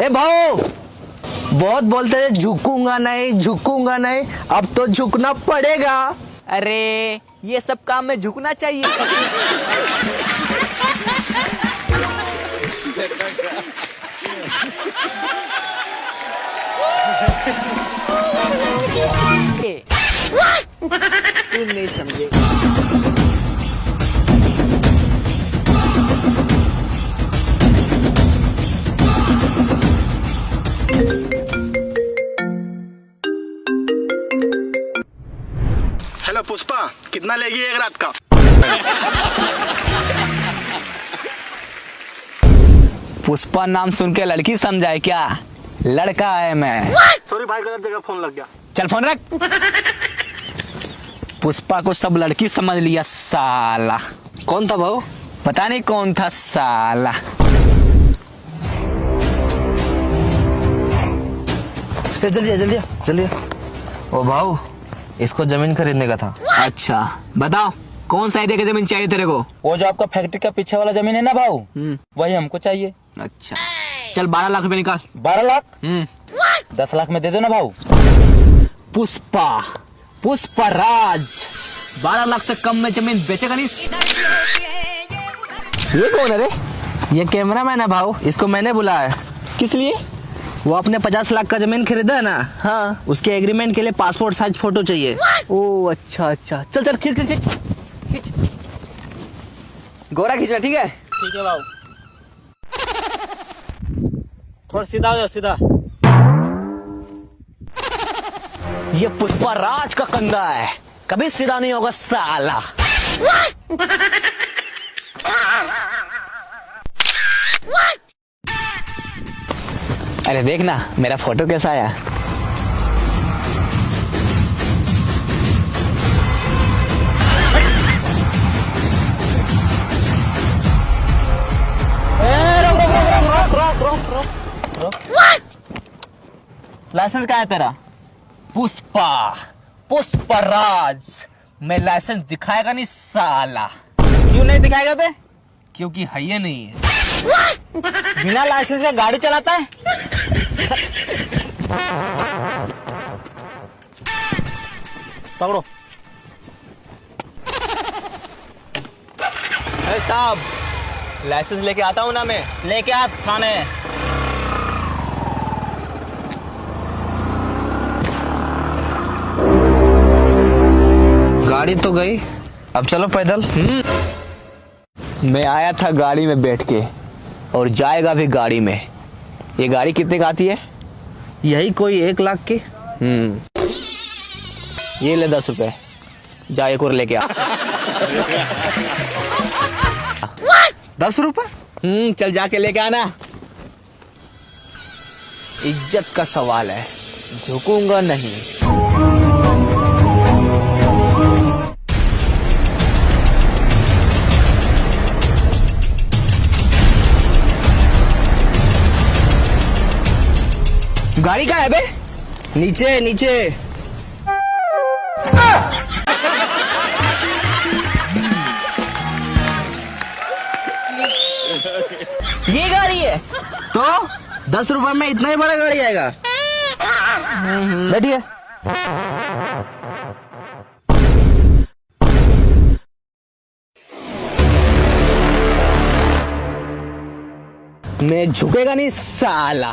ए भाऊ, बहुत बोलते थे झुकूंगा नहीं, अब तो झुकना पड़ेगा। अरे ये सब काम में झुकना चाहिए। तू नहीं समझे। हेलो पुष्पा, कितना लेगी एक रात का? पुष्पा नाम सुन के लड़की समझाए क्या? लड़का है मैं। सॉरी भाई, गलत जगह फोन लग गया। चल फोन रख। पुष्पा को सब लड़की समझ लिया साला। कौन था भाऊ? पता नहीं कौन था साला। जल्दी। ओ भाऊ, इसको जमीन खरीदने का था। अच्छा बताओ, कौन सा एरिया की जमीन चाहिए तेरे को? वो जो आपका फैक्ट्री का पीछे वाला जमीन है ना भाऊ, वही हमको चाहिए। अच्छा चल 12 लाख रुपए निकाल। 12 लाख? 10 लाख में दे दो ना भाऊ। पुष्पा राज 12 लाख से कम में जमीन बेचेगा नहीं। ये कौन है रे? ये कैमरामैन है भाऊ, इसको मैंने बुलाया। किस लिए? वो अपने 50 लाख का जमीन खरीदा है ना। हाँ। उसके एग्रीमेंट के लिए पासपोर्ट साइज फोटो चाहिए। ओ अच्छा, चल खींच। गोरा खींचना, ठीक है? ठीक है भाऊ। थोड़ा सीधा हो जाओ, सीधा। ये पुष्पा राज का कंधा है, कभी सीधा नहीं होगा साला। अरे देखना मेरा फोटो कैसा आया। लाइसेंस कहाँ है तेरा? पुष्पा राज, मैं लाइसेंस दिखाएगा नहीं साला। क्यों नहीं दिखाएगा बे? क्योंकि है ये नहीं है। बिना लाइसेंस का गाड़ी चलाता है? पकड़ो। अरे साहब, लाइसेंस लेके आता हूँ ना मैं। लेके आ थाने। गाड़ी तो गई, अब चलो पैदल। मैं आया था गाड़ी में बैठ के और जाएगा भी गाड़ी में। ये गाड़ी कितने का आती है? यही कोई 1 लाख की। ये ले 10 रुपए, जा एक और लेके आ। 10 रुपए? चल जाके लेके आना। इज्जत का सवाल है, झुकूंगा नहीं। गाड़ी कहाँ है बे? नीचे। ये गाड़ी है तो 10 रुपए में इतना ही बड़ा गाड़ी आएगा? बैठिए। मैं झुकेगा नहीं साला।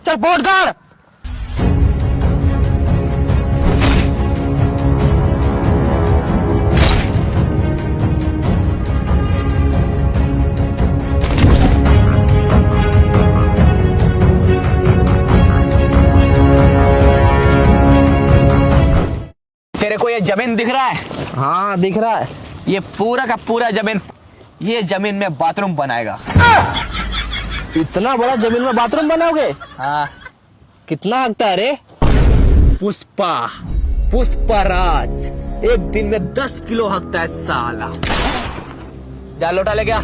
चल बोर्ड गाड़। तेरे को ये जमीन दिख रहा है? हाँ दिख रहा है। ये पूरा का पूरा जमीन, ये जमीन में बाथरूम बनाएगा। इतना बड़ा जमीन में बाथरूम बनाओगे? हाँ। कितना हकता है रे? पुष्पा पुष्पराज एक दिन में 10 किलो हकता है साला। जा लोटा ले गया।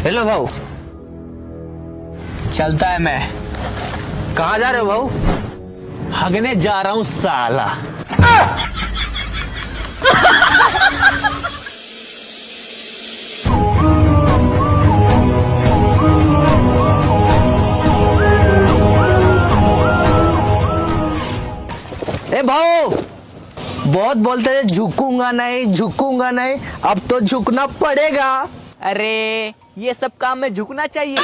हेलो भाऊ, चलता है मैं। कहाँ जा रहे हो भाऊ? हगने जा रहा हूँ साला। ए भाऊ, बहुत बोलते थे झुकूंगा नहीं, अब तो झुकना पड़ेगा। अरे ये सब काम में झुकना चाहिए।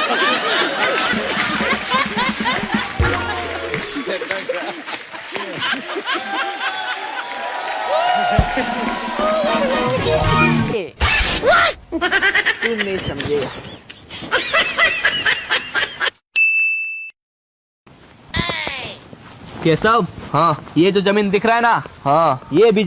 तू नहीं समझेगा। केशव, हाँ ये जो जमीन दिख रहा है ना, हाँ, ये भी